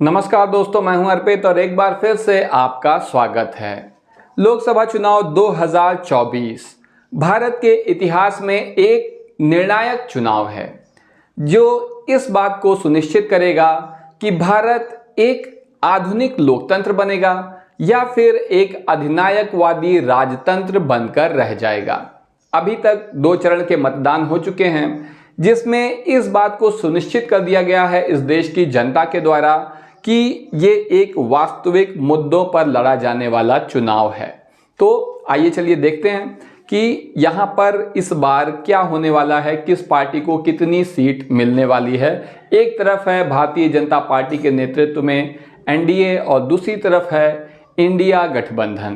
नमस्कार दोस्तों, मैं हूं अर्पित और एक बार फिर से आपका स्वागत है। लोकसभा चुनाव 2024 भारत के इतिहास में एक निर्णायक चुनाव है जो इस बात को सुनिश्चित करेगा कि भारत एक आधुनिक लोकतंत्र बनेगा या फिर एक अधिनायकवादी राजतंत्र बनकर रह जाएगा। अभी तक 2 चरण के मतदान हो चुके हैं जिसमें इस बात को सुनिश्चित कर दिया गया है इस देश की जनता के द्वारा कि ये एक वास्तविक मुद्दों पर लड़ा जाने वाला चुनाव है। तो आइए चलिए देखते हैं कि यहाँ पर इस बार क्या होने वाला है, किस पार्टी को कितनी सीट मिलने वाली है। एक तरफ है भारतीय जनता पार्टी के नेतृत्व में एनडीए और दूसरी तरफ है इंडिया गठबंधन।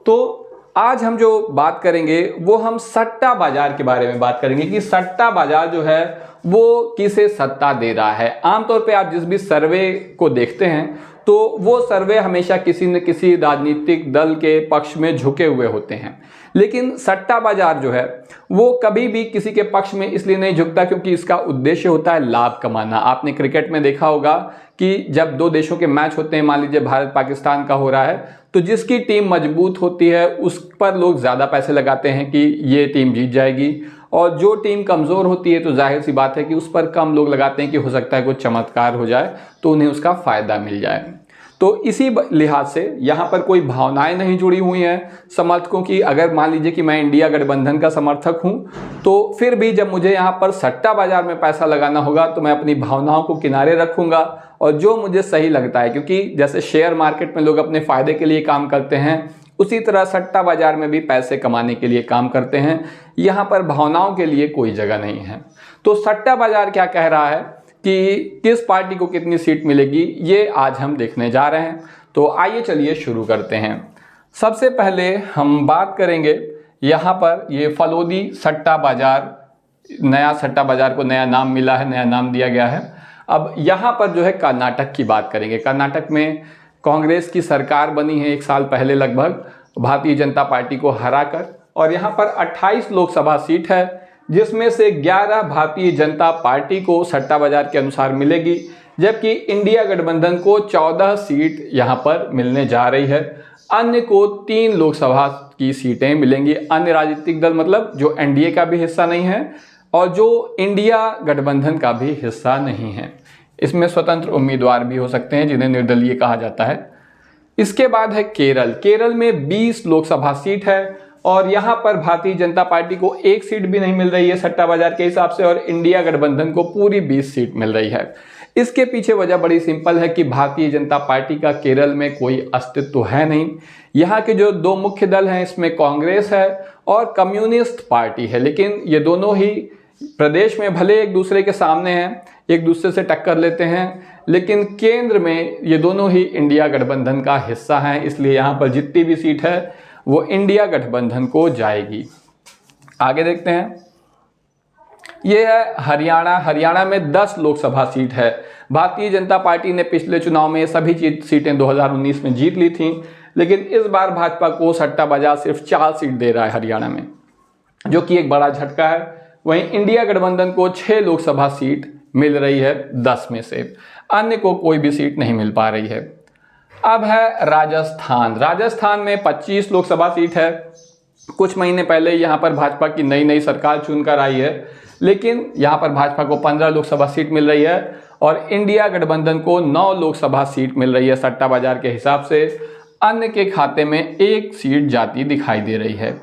तो आज हम जो बात करेंगे वो हम सट्टा बाजार के बारे में बात करेंगे कि सट्टा बाजार जो है वो किसे सत्ता दे रहा है। आमतौर पे आप जिस भी सर्वे को देखते हैं तो वो सर्वे हमेशा किसी न किसी राजनीतिक दल के पक्ष में झुके हुए होते हैं, लेकिन सट्टा बाजार जो है वो कभी भी किसी के पक्ष में इसलिए नहीं झुकता क्योंकि इसका उद्देश्य होता है लाभ कमाना। आपने क्रिकेट में देखा होगा कि जब 2 देशों के मैच होते हैं, मान लीजिए भारत पाकिस्तान का हो रहा है, तो जिसकी टीम मजबूत होती है उस पर लोग ज़्यादा पैसे लगाते हैं कि ये टीम जीत जाएगी, और जो टीम कमज़ोर होती है तो जाहिर सी बात है कि उस पर कम लोग लगाते हैं कि हो सकता है कुछ चमत्कार हो जाए तो उन्हें उसका फ़ायदा मिल जाए। तो इसी लिहाज से यहाँ पर कोई भावनाएं नहीं जुड़ी हुई हैं समर्थकों की। अगर मान लीजिए कि मैं इंडिया गठबंधन का समर्थक हूँ तो फिर भी जब मुझे यहाँ पर सट्टा बाजार में पैसा लगाना होगा तो मैं अपनी भावनाओं को किनारे रखूँगा और जो मुझे सही लगता है, क्योंकि जैसे शेयर मार्केट में लोग अपने फ़ायदे के लिए काम करते हैं उसी तरह सट्टा बाजार में भी पैसे कमाने के लिए काम करते हैं। यहाँ पर भावनाओं के लिए कोई जगह नहीं है। तो सट्टा बाजार क्या कह रहा है कि किस पार्टी को कितनी सीट मिलेगी, ये आज हम देखने जा रहे हैं। तो आइए चलिए शुरू करते हैं। सबसे पहले हम बात करेंगे यहाँ पर ये फलोदी सट्टा बाजार, नया सट्टा बाजार को नया नाम मिला है, नया नाम दिया गया है। अब यहाँ पर जो है कर्नाटक की बात करेंगे। कर्नाटक में कांग्रेस की सरकार बनी है 1 साल पहले लगभग भारतीय जनता पार्टी को हराकर, और यहाँ पर 28 लोकसभा सीट है जिसमें से 11 भारतीय जनता पार्टी को सट्टा बाजार के अनुसार मिलेगी, जबकि इंडिया गठबंधन को 14 सीट यहाँ पर मिलने जा रही है। अन्य को 3 लोकसभा की सीटें मिलेंगी। अन्य राजनीतिक दल मतलब जो एनडीए का भी हिस्सा नहीं है और जो इंडिया गठबंधन का भी हिस्सा नहीं है। इसमें स्वतंत्र उम्मीदवार भी हो सकते हैं जिन्हें निर्दलीय कहा जाता है। इसके बाद है केरल। केरल में 20 लोकसभा सीट है और यहाँ पर भारतीय जनता पार्टी को 1 सीट भी नहीं मिल रही है सट्टा बाजार के हिसाब से, और इंडिया गठबंधन को पूरी 20 सीट मिल रही है। इसके पीछे वजह बड़ी सिंपल है कि भारतीय जनता पार्टी का केरल में कोई अस्तित्व है नहीं। यहाँ के जो 2 मुख्य दल हैं इसमें कांग्रेस है और कम्युनिस्ट पार्टी है, लेकिन ये दोनों ही प्रदेश में भले एक दूसरे के सामने हैं, एक दूसरे से टक्कर लेते हैं, लेकिन केंद्र में ये दोनों ही इंडिया गठबंधन का हिस्सा हैं। इसलिए यहाँ पर जितनी भी सीट है वो इंडिया गठबंधन को जाएगी। आगे देखते हैं, ये है हरियाणा। हरियाणा में 10 लोकसभा सीट है। भारतीय जनता पार्टी ने पिछले चुनाव में सभी सीटें 2019 में जीत ली थी, लेकिन इस बार भाजपा को सट्टा बाजार सिर्फ 4 सीट दे रहा है हरियाणा में, जो कि एक बड़ा झटका है। वहीं इंडिया गठबंधन को 6 लोकसभा सीट मिल रही है 10 में से, अन्य को कोई भी सीट नहीं मिल पा रही है। अब है राजस्थान। राजस्थान में 25 लोकसभा सीट है। कुछ महीने पहले यहाँ पर भाजपा की नई सरकार चुनकर आई है, लेकिन यहाँ पर भाजपा को 15 लोकसभा सीट मिल रही है और इंडिया गठबंधन को 9 लोकसभा सीट मिल रही है सट्टा बाजार के हिसाब से। अन्य के खाते में 1 सीट जाती दिखाई दे रही है।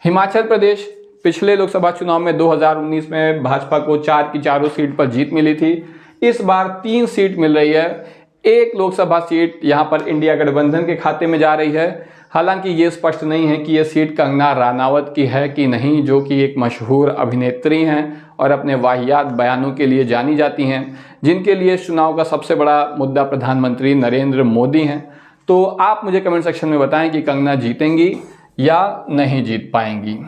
हिमाचल प्रदेश, पिछले लोकसभा चुनाव में 2019 में भाजपा को 4 की चारों सीट पर जीत मिली थी। इस बार 3 सीट मिल रही है। 1 लोकसभा सीट यहाँ पर इंडिया गठबंधन के खाते में जा रही है। हालांकि ये स्पष्ट नहीं है कि ये सीट कंगना रनावत की है कि नहीं, जो कि एक मशहूर अभिनेत्री हैं और अपने वाहियात बयानों के लिए जानी जाती हैं, जिनके लिए चुनाव का सबसे बड़ा मुद्दा प्रधानमंत्री नरेंद्र मोदी हैं। तो आप मुझे कमेंट सेक्शन में बताएं कि कंगना जीतेंगी या नहीं जीत पाएंगी।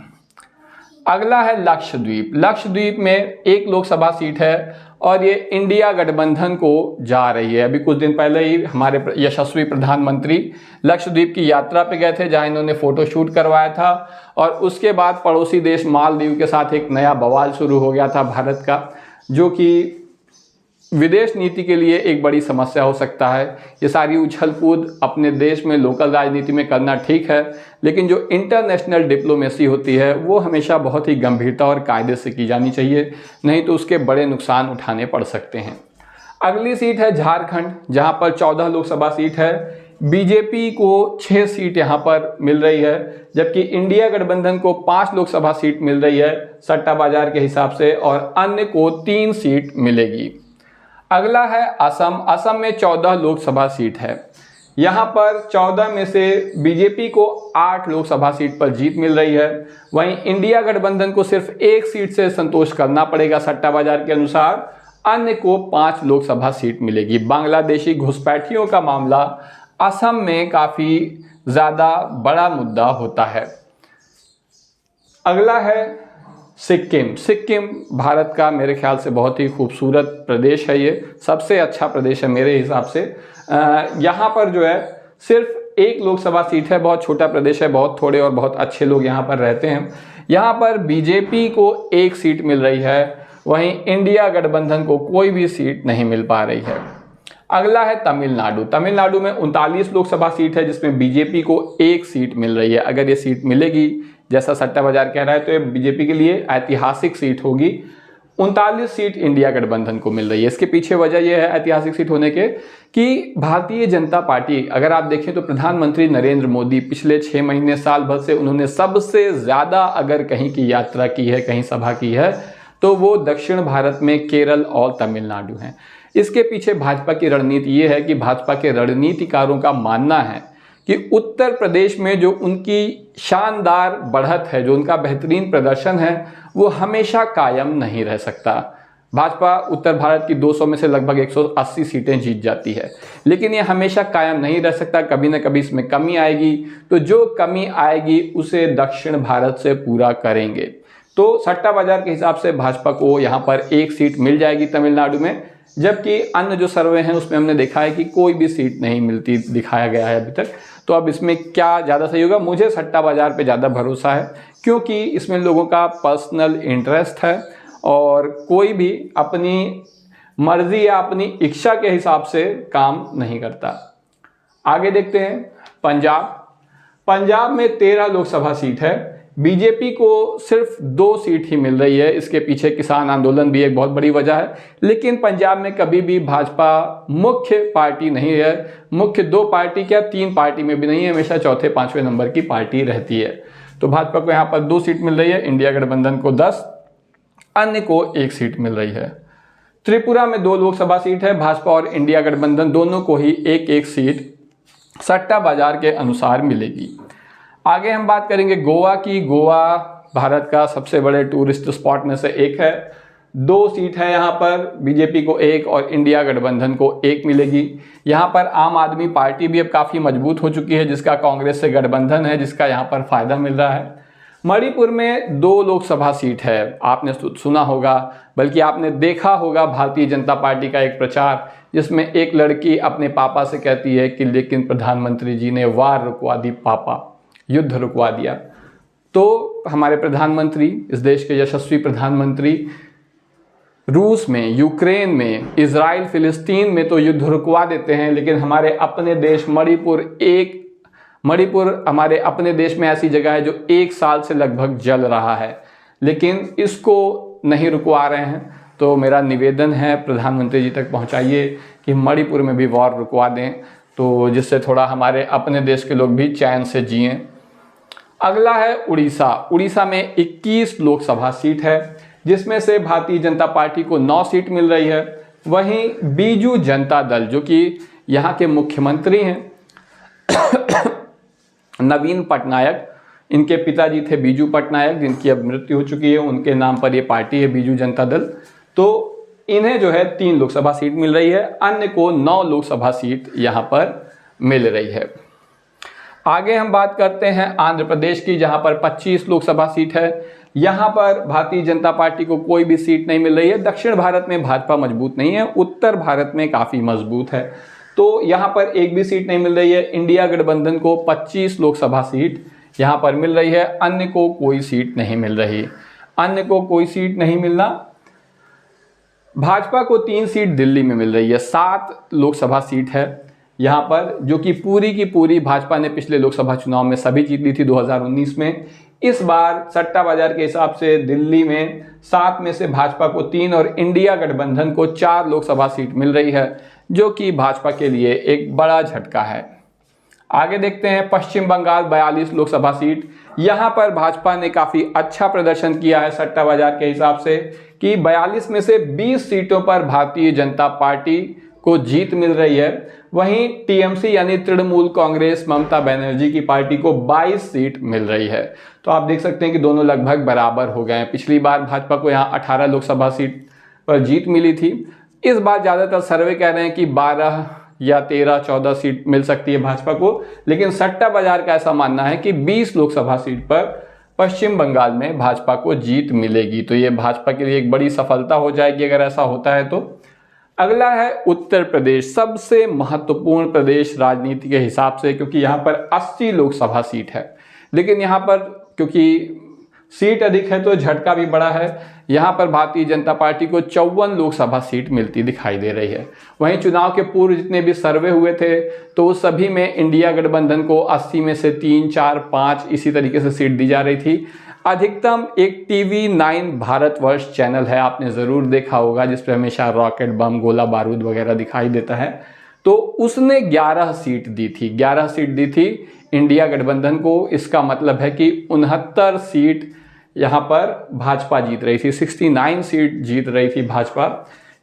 अगला है लक्षद्वीप। लक्षद्वीप में 1 लोकसभा सीट है और ये इंडिया गठबंधन को जा रही है। अभी कुछ दिन पहले ही हमारे यशस्वी प्रधानमंत्री लक्षद्वीप की यात्रा पे गए थे, जहां इन्होंने फोटो शूट करवाया था, और उसके बाद पड़ोसी देश मालदीव के साथ एक नया बवाल शुरू हो गया था भारत का, जो कि विदेश नीति के लिए एक बड़ी समस्या हो सकता है। ये सारी उछल कूद अपने देश में लोकल राजनीति में करना ठीक है, लेकिन जो इंटरनेशनल डिप्लोमेसी होती है वो हमेशा बहुत ही गंभीरता और कायदे से की जानी चाहिए, नहीं तो उसके बड़े नुकसान उठाने पड़ सकते हैं। अगली सीट है झारखंड, जहां पर 14 लोकसभा सीट है। बीजेपी को 6 सीट यहां पर मिल रही है, जबकि इंडिया गठबंधन को 5 लोकसभा सीट मिल रही है सट्टा बाजार के हिसाब से, और अन्य को 3 सीट मिलेगी। अगला है असम। असम में 14 लोकसभा सीट है। यहाँ पर 14 में से बीजेपी को 8 लोकसभा सीट पर जीत मिल रही है। वहीं इंडिया गठबंधन को सिर्फ 1 सीट से संतोष करना पड़ेगा सट्टा बाजार के अनुसार, अन्य को 5 लोकसभा सीट मिलेगी। बांग्लादेशी घुसपैठियों का मामला असम में काफ़ी ज़्यादा बड़ा मुद्दा होता है। अगला है सिक्किम। सिक्किम भारत का मेरे ख्याल से बहुत ही खूबसूरत प्रदेश है, ये सबसे अच्छा प्रदेश है मेरे हिसाब से। यहाँ पर जो है सिर्फ 1 लोकसभा सीट है, बहुत छोटा प्रदेश है, बहुत थोड़े और बहुत अच्छे लोग यहाँ पर रहते हैं। यहाँ पर बीजेपी को 1 सीट मिल रही है, वहीं इंडिया गठबंधन को कोई भी सीट नहीं मिल पा रही है। अगला है तमिलनाडु। तमिलनाडु में 39 लोकसभा सीट है, जिसमें बीजेपी को 1 सीट मिल रही है। अगर ये सीट मिलेगी जैसा सट्टा बाजार कह रहा है तो ये बीजेपी के लिए ऐतिहासिक सीट होगी। 39 सीट इंडिया गठबंधन को मिल रही है। इसके पीछे वजह यह है ऐतिहासिक सीट होने के कि भारतीय जनता पार्टी, अगर आप देखें तो प्रधानमंत्री नरेंद्र मोदी पिछले 6 महीने साल भर से उन्होंने सबसे ज़्यादा अगर कहीं की यात्रा की है, कहीं सभा की है, तो वो दक्षिण भारत में केरल और तमिलनाडु हैं। इसके पीछे भाजपा की रणनीति ये है कि भाजपा के रणनीतिकारों का मानना है कि उत्तर प्रदेश में जो उनकी शानदार बढ़त है, जो उनका बेहतरीन प्रदर्शन है, वो हमेशा कायम नहीं रह सकता। भाजपा उत्तर भारत की 200 में से लगभग 180 सीटें जीत जाती है, लेकिन ये हमेशा कायम नहीं रह सकता, कभी ना कभी इसमें कमी आएगी। तो जो कमी आएगी उसे दक्षिण भारत से पूरा करेंगे। तो सट्टा बाजार के हिसाब से भाजपा को यहाँ पर 1 सीट मिल जाएगी तमिलनाडु में, जबकि अन्य जो सर्वे हैं उसमें हमने देखा है कि कोई भी सीट नहीं मिलती दिखाया गया है अभी तक। तो अब इसमें क्या ज़्यादा सही होगा? मुझे सट्टा बाजार पे ज़्यादा भरोसा है, क्योंकि इसमें लोगों का पर्सनल इंटरेस्ट है और कोई भी अपनी मर्जी या अपनी इच्छा के हिसाब से काम नहीं करता। आगे देखते हैं पंजाब। पंजाब में 13 लोकसभा सीट है। बीजेपी को सिर्फ 2 सीट ही मिल रही है। इसके पीछे किसान आंदोलन भी एक बहुत बड़ी वजह है, लेकिन पंजाब में कभी भी भाजपा मुख्य पार्टी नहीं है। मुख्य 2 पार्टी क्या 3 पार्टी में भी नहीं है, हमेशा चौथे 5वें नंबर की पार्टी रहती है। तो भाजपा को यहाँ पर 2 सीट मिल रही है, इंडिया गठबंधन को 10, अन्य को 1 सीट मिल रही है। त्रिपुरा में 2 लोकसभा सीट है। भाजपा और इंडिया गठबंधन दोनों को ही 1-1 सीट सट्टा बाजार के अनुसार मिलेगी। आगे हम बात करेंगे गोवा की। गोवा भारत का सबसे बड़े टूरिस्ट स्पॉट में से एक है। 2 सीट है यहाँ पर, बीजेपी को 1 और इंडिया गठबंधन को 1 मिलेगी। यहाँ पर आम आदमी पार्टी भी अब काफ़ी मजबूत हो चुकी है, जिसका कांग्रेस से गठबंधन है, जिसका यहाँ पर फायदा मिल रहा है। मणिपुर में 2 लोकसभा सीट है। आपने सुना होगा, बल्कि आपने देखा होगा भारतीय जनता पार्टी का एक प्रचार, जिसमें एक लड़की अपने पापा से कहती है कि लेकिन प्रधानमंत्री जी ने वार रुकवा दी पापा, युद्ध रुकवा दिया। तो हमारे प्रधानमंत्री, इस देश के यशस्वी प्रधानमंत्री, रूस में, यूक्रेन में, इजराइल फिलिस्तीन में तो युद्ध रुकवा देते हैं, लेकिन हमारे अपने देश मणिपुर हमारे अपने देश में ऐसी जगह है जो 1 साल से लगभग जल रहा है, लेकिन इसको नहीं रुकवा रहे हैं। तो मेरा निवेदन है प्रधानमंत्री जी तक पहुंचाइए कि मणिपुर में भी वॉर रुकवा दें, तो जिससे थोड़ा हमारे अपने देश के लोग भी चैन से जिएं। अगला है उड़ीसा। उड़ीसा में 21 लोकसभा सीट है, जिसमें से भारतीय जनता पार्टी को 9 सीट मिल रही है। वहीं बीजू जनता दल, जो कि यहाँ के मुख्यमंत्री हैं नवीन पटनायक, इनके पिताजी थे बीजू पटनायक, जिनकी अब मृत्यु हो चुकी है, उनके नाम पर ये पार्टी है बीजू जनता दल। तो इन्हें जो है 3 लोकसभा सीट मिल रही है, अन्य को 9 लोकसभा सीट यहाँ पर मिल रही है। आगे हम बात करते हैं आंध्र प्रदेश की, जहाँ पर 25 लोकसभा सीट है। यहाँ पर भारतीय जनता पार्टी को कोई भी सीट नहीं मिल रही है। दक्षिण भारत में भाजपा मजबूत नहीं है, उत्तर भारत में काफ़ी मजबूत है। तो यहाँ पर एक भी सीट नहीं मिल रही है। इंडिया गठबंधन को 25 लोकसभा सीट यहाँ पर मिल रही है, अन्य को कोई सीट नहीं मिल रही। अन्य को कोई सीट नहीं मिलना भाजपा को 3 सीट दिल्ली में मिल रही है, 7 लोकसभा सीट है यहाँ पर, जो कि पूरी की पूरी भाजपा ने पिछले लोकसभा चुनाव में सभी जीत ली थी 2019 में। इस बार सट्टा बाजार के हिसाब से दिल्ली में 7 में से भाजपा को 3 और इंडिया गठबंधन को 4 लोकसभा सीट मिल रही है, जो कि भाजपा के लिए एक बड़ा झटका है। आगे देखते हैं पश्चिम बंगाल 42 लोकसभा सीट। यहाँ पर भाजपा ने काफ़ी अच्छा प्रदर्शन किया है सट्टा बाजार के हिसाब से कि 42 में से 20 सीटों पर भारतीय जनता पार्टी को जीत मिल रही है। वहीं टीएमसी यानी तृणमूल कांग्रेस ममता बनर्जी की पार्टी को 22 सीट मिल रही है। तो आप देख सकते हैं कि दोनों लगभग बराबर हो गए हैं। पिछली बार भाजपा को यहाँ 18 लोकसभा सीट पर जीत मिली थी। इस बार ज़्यादातर सर्वे कह रहे हैं कि 12 या 13-14 सीट मिल सकती है भाजपा को, लेकिन सट्टा बाजार का ऐसा मानना है कि 20 लोकसभा सीट पर पश्चिम बंगाल में भाजपा को जीत मिलेगी। तो ये भाजपा के लिए एक बड़ी सफलता हो जाएगी अगर ऐसा होता है तो। अगला है उत्तर प्रदेश, सबसे महत्वपूर्ण प्रदेश राजनीति के हिसाब से, क्योंकि यहाँ पर 80 लोकसभा सीट है। लेकिन यहाँ पर क्योंकि सीट अधिक है तो झटका भी बड़ा है। यहाँ पर भारतीय जनता पार्टी को 54 लोकसभा सीट मिलती दिखाई दे रही है। वहीं चुनाव के पूर्व जितने भी सर्वे हुए थे तो उस सभी में इंडिया गठबंधन को 80 में से 3, 4, 5 इसी तरीके से सीट दी जा रही थी। अधिकतम एक TV9 भारतवर्ष चैनल है, आपने ज़रूर देखा होगा, जिस पर हमेशा रॉकेट बम, गोला बारूद वगैरह दिखाई देता है। तो उसने 11 सीट दी थी, 11 सीट दी थी इंडिया गठबंधन को। इसका मतलब है कि 69 सीट यहाँ पर भाजपा जीत रही थी, 69 सीट जीत रही थी भाजपा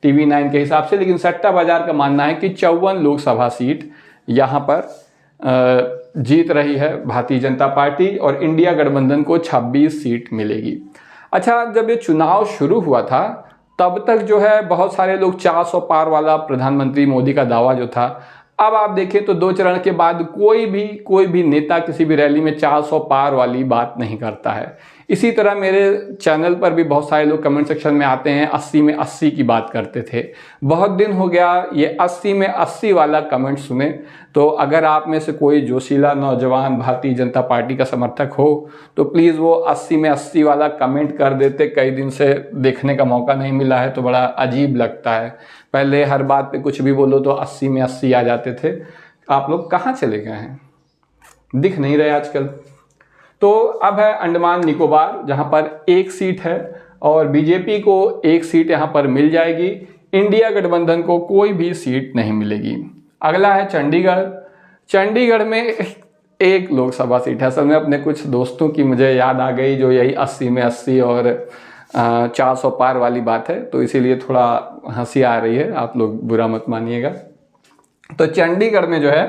TV9 के हिसाब से। लेकिन सट्टा बाजार का मानना है कि 54 लोकसभा सीट यहाँ पर जीत रही है भारतीय जनता पार्टी और इंडिया गठबंधन को 26 सीट मिलेगी। अच्छा, जब ये चुनाव शुरू हुआ था तब तक जो है बहुत सारे लोग 400 पार वाला प्रधानमंत्री मोदी का दावा जो था, अब आप देखें तो 2 चरण के बाद कोई भी नेता किसी भी रैली में 400 पार वाली बात नहीं करता है। इसी तरह मेरे चैनल पर भी बहुत सारे लोग कमेंट सेक्शन में आते हैं 80 में 80 की बात करते थे। बहुत दिन हो गया ये 80 में 80 वाला कमेंट सुने। तो अगर आप में से कोई जोशीला नौजवान भारतीय जनता पार्टी का समर्थक हो तो प्लीज़ वो 80 में 80 वाला कमेंट कर देते। कई दिन से देखने का मौका नहीं मिला है तो बड़ा अजीब लगता है। पहले हर बात पे कुछ भी बोलो तो 80 में 80 आ जाते थे। आप लोग कहाँ चले गए हैं, दिख नहीं रहे आजकल। तो अब है अंडमान निकोबार, जहाँ पर 1 सीट है और बीजेपी को 1 सीट यहाँ पर मिल जाएगी। इंडिया गठबंधन को कोई भी सीट नहीं मिलेगी। अगला है चंडीगढ़। चंडीगढ़ में 1 लोकसभा सीट है। असल में अपने कुछ दोस्तों की मुझे याद आ गई जो यही 80 में 80 और 400 पार वाली बात है, तो इसीलिए थोड़ा हंसी आ रही है, आप लोग बुरा मत मानिएगा। तो चंडीगढ़ में जो है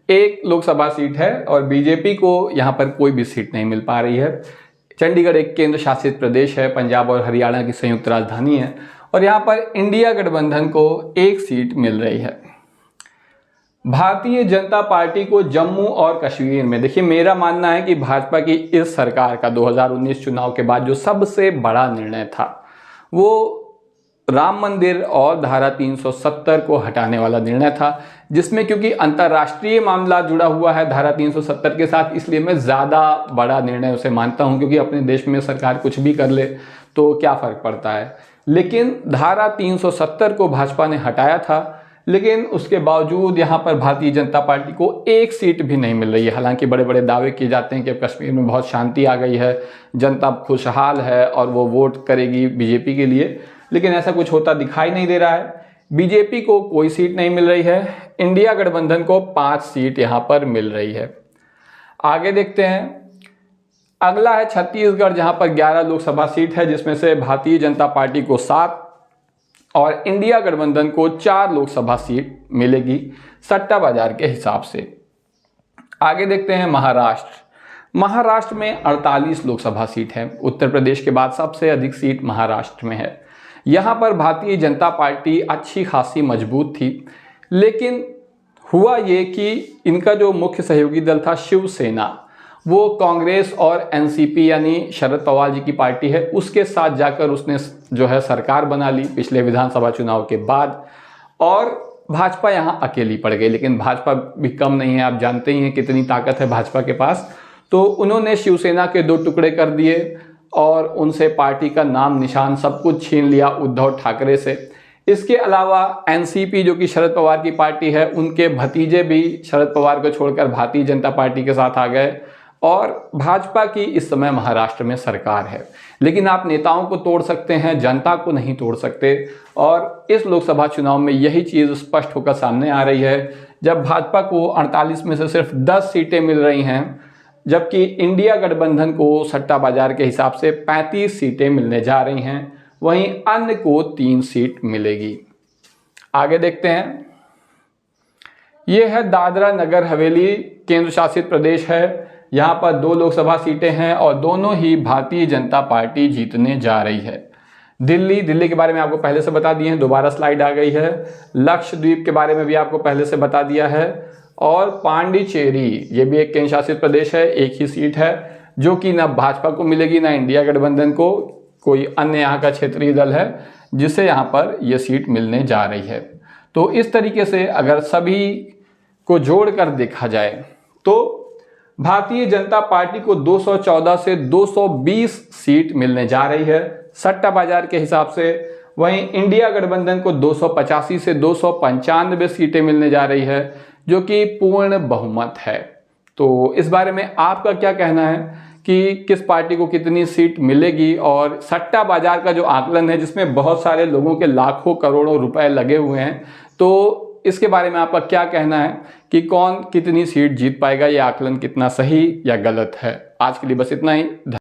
1 लोकसभा सीट है और बीजेपी को यहाँ पर कोई भी सीट नहीं मिल पा रही है। चंडीगढ़ एक केंद्र शासित प्रदेश है, पंजाब और हरियाणा की संयुक्त राजधानी है और यहाँ पर इंडिया गठबंधन को 1 सीट मिल रही है। भारतीय जनता पार्टी को जम्मू और कश्मीर में, देखिए मेरा मानना है कि भाजपा की इस सरकार का 2019 चुनाव के बाद जो सबसे बड़ा निर्णय था वो राम मंदिर और धारा 370 को हटाने वाला निर्णय था, जिसमें क्योंकि अंतर्राष्ट्रीय मामला जुड़ा हुआ है धारा 370 के साथ, इसलिए मैं ज़्यादा बड़ा निर्णय उसे मानता हूं। क्योंकि अपने देश में सरकार कुछ भी कर ले तो क्या फ़र्क पड़ता है। लेकिन धारा 370 को भाजपा ने हटाया था, लेकिन उसके बावजूद यहाँ पर भारतीय जनता पार्टी को 1 सीट भी नहीं मिल रही है। हालांकि बड़े बड़े दावे किए जाते हैं कि अब कश्मीर में बहुत शांति आ गई है, जनता खुशहाल है और वो वोट करेगी बीजेपी के लिए, लेकिन ऐसा कुछ होता दिखाई नहीं दे रहा है। बीजेपी को कोई सीट नहीं मिल रही है, इंडिया गठबंधन को 5 सीट यहाँ पर मिल रही है। आगे देखते हैं, अगला है छत्तीसगढ़, जहाँ पर 11 लोकसभा सीट है, जिसमें से भारतीय जनता पार्टी को 7 और इंडिया गठबंधन को 4 लोकसभा सीट मिलेगी सट्टा बाजार के हिसाब से। आगे देखते हैं महाराष्ट्र। महाराष्ट्र में 48 लोकसभा सीट है। उत्तर प्रदेश के बाद सबसे अधिक सीट महाराष्ट्र में है। यहाँ पर भारतीय जनता पार्टी अच्छी खासी मजबूत थी, लेकिन हुआ ये कि इनका जो मुख्य सहयोगी दल था शिवसेना, वो कांग्रेस और एनसीपी यानी शरद पवार जी की पार्टी है, उसके साथ जाकर उसने जो है सरकार बना ली पिछले विधानसभा चुनाव के बाद और भाजपा यहाँ अकेली पड़ गई। लेकिन भाजपा भी कम नहीं है, आप जानते ही हैं कितनी ताकत है भाजपा के पास। तो उन्होंने शिवसेना के 2 टुकड़े कर दिए और उनसे पार्टी का नाम निशान सब कुछ छीन लिया उद्धव ठाकरे से। इसके अलावा एनसीपी जो कि शरद पवार की पार्टी है, उनके भतीजे भी शरद पवार को छोड़कर भारतीय जनता पार्टी के साथ आ गए और भाजपा की इस समय महाराष्ट्र में सरकार है। लेकिन आप नेताओं को तोड़ सकते हैं, जनता को नहीं तोड़ सकते। और इस लोकसभा चुनाव में यही चीज़ स्पष्ट होकर सामने आ रही है, जब भाजपा को 48 में से सिर्फ 10 सीटें मिल रही हैं, जबकि इंडिया गठबंधन को सट्टा बाजार के हिसाब से 35 सीटें मिलने जा रही हैं, वहीं अन्य को 3 सीट मिलेगी। आगे देखते हैं। यह है दादरा नगर हवेली केंद्र शासित प्रदेश है। यहाँ पर 2 लोकसभा सीटें हैं और दोनों ही भारतीय जनता पार्टी जीतने जा रही है। दिल्ली के बारे में आपको पहले से बता दिए हैं, दोबारा स्लाइड आ गई है। लक्षद्वीप के बारे में भी आपको पहले से बता दिया है। और पांडिचेरी, ये भी एक केंद्र शासित प्रदेश है, एक ही सीट है, जो कि ना भाजपा को मिलेगी ना इंडिया गठबंधन को, कोई अन्य यहाँ का क्षेत्रीय दल है जिसे यहाँ पर यह सीट मिलने जा रही है। तो इस तरीके से अगर सभी को जोड़कर देखा जाए तो भारतीय जनता पार्टी को 214 से 220 सीट मिलने जा रही है सट्टा बाजार के हिसाब से। वहीं इंडिया गठबंधन को 285 से 295 सीटें मिलने जा रही है, जो कि पूर्ण बहुमत है। तो इस बारे में आपका क्या कहना है कि किस पार्टी को कितनी सीट मिलेगी? और सट्टा बाजार का जो आकलन है, जिसमें बहुत सारे लोगों के लाखों करोड़ों रुपए लगे हुए हैं, तो इसके बारे में आपका क्या कहना है कि कौन कितनी सीट जीत पाएगा? ये आकलन कितना सही या गलत है? आज के लिए बस इतना ही।